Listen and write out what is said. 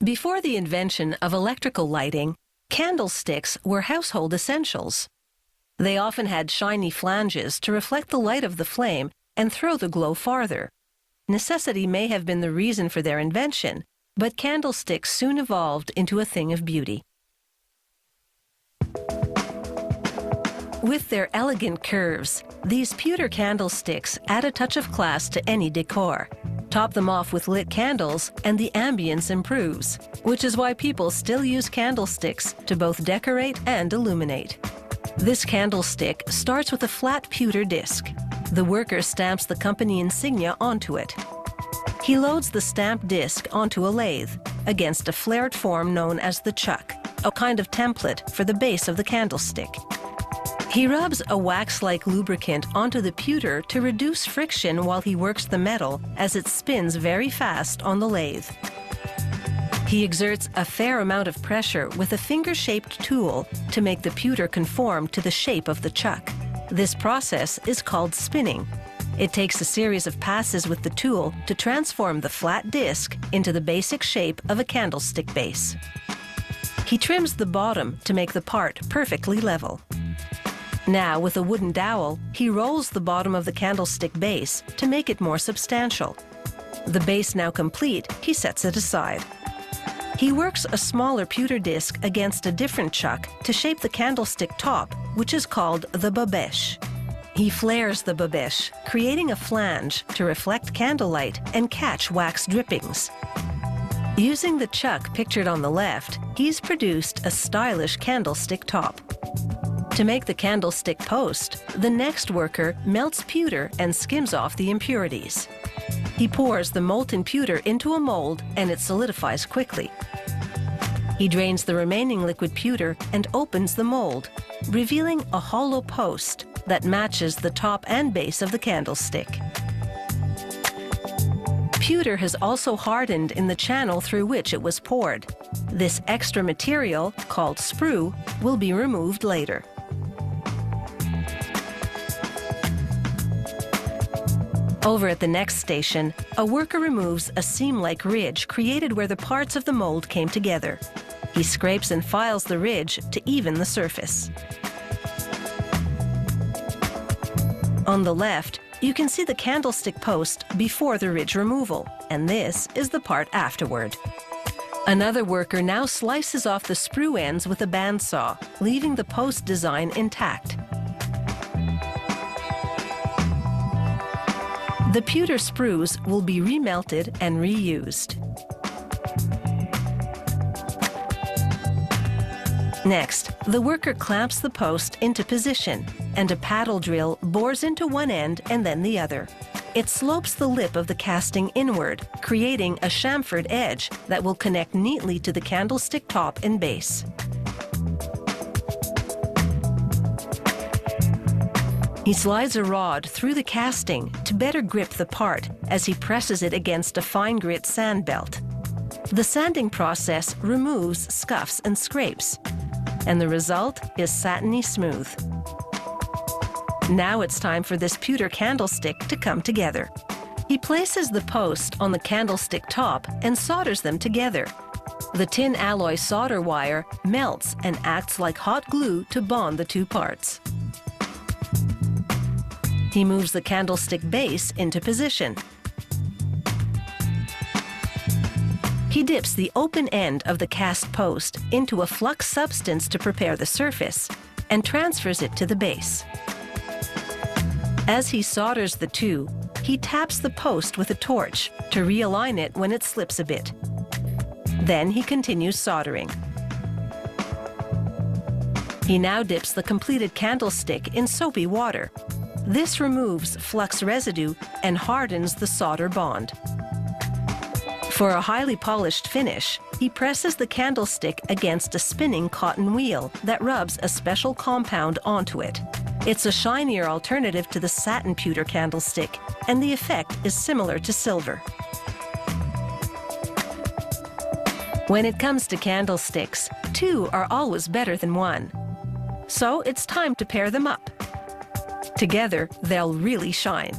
Before the invention of electrical lighting, candlesticks were household essentials. They often had shiny flanges to reflect the light of the flame and throw the glow farther. Necessity may have been the reason for their invention, but candlesticks soon evolved into a thing of beauty. With their elegant curves, these pewter candlesticks add a touch of class to any decor. Top them off with lit candles and the ambience improves, which is why people still use candlesticks to both decorate and illuminate. This candlestick starts with a flat pewter disc. The worker stamps the company insignia onto it. He loads the stamped disc onto a lathe against a flared form known as the chuck, a kind of template for the base of the candlestick. He rubs a wax-like lubricant onto the pewter to reduce friction while he works the metal as it spins very fast on the lathe. He exerts a fair amount of pressure with a finger-shaped tool to make the pewter conform to the shape of the chuck. This process is called spinning. It takes a series of passes with the tool to transform the flat disc into the basic shape of a candlestick base. He trims the bottom to make the part perfectly level. Now, with a wooden dowel, he rolls the bottom of the candlestick base to make it more substantial. The base now complete, he sets it aside. He works a smaller pewter disc against a different chuck to shape the candlestick top, which is called the babèche. He flares the babèche, creating a flange to reflect candlelight and catch wax drippings. Using the chuck pictured on the left, he's produced a stylish candlestick top. To make the candlestick post, the next worker melts pewter and skims off the impurities. He pours the molten pewter into a mold and it solidifies quickly. He drains the remaining liquid pewter and opens the mold, revealing a hollow post that matches the top and base of the candlestick. Pewter has also hardened in the channel through which it was poured. This extra material, called sprue, will be removed later. Over at the next station, a worker removes a seam-like ridge created where the parts of the mold came together. He scrapes and files the ridge to even the surface. On the left, you can see the candlestick post before the ridge removal, and this is the part afterward. Another worker now slices off the sprue ends with a bandsaw, leaving the post design intact. The pewter sprues will be remelted and reused. Next, the worker clamps the post into position, and a paddle drill bores into one end and then the other. It slopes the lip of the casting inward, creating a chamfered edge that will connect neatly to the candlestick top and base. He slides a rod through the casting to better grip the part as he presses it against a fine grit sand belt. The sanding process removes scuffs and scrapes, and the result is satiny smooth. Now it's time for this pewter candlestick to come together. He places the post on the candlestick top and solders them together. The tin alloy solder wire melts and acts like hot glue to bond the two parts. He moves the candlestick base into position. He dips the open end of the cast post into a flux substance to prepare the surface and transfers it to the base. As he solders the two, he taps the post with a torch to realign it when it slips a bit. Then he continues soldering. He now dips the completed candlestick in soapy water. This removes flux residue and hardens the solder bond. For a highly polished finish, he presses the candlestick against a spinning cotton wheel that rubs a special compound onto it. It's a shinier alternative to the satin pewter candlestick, and the effect is similar to silver. When it comes to candlesticks, two are always better than one. So it's time to pair them up. Together, they'll really shine.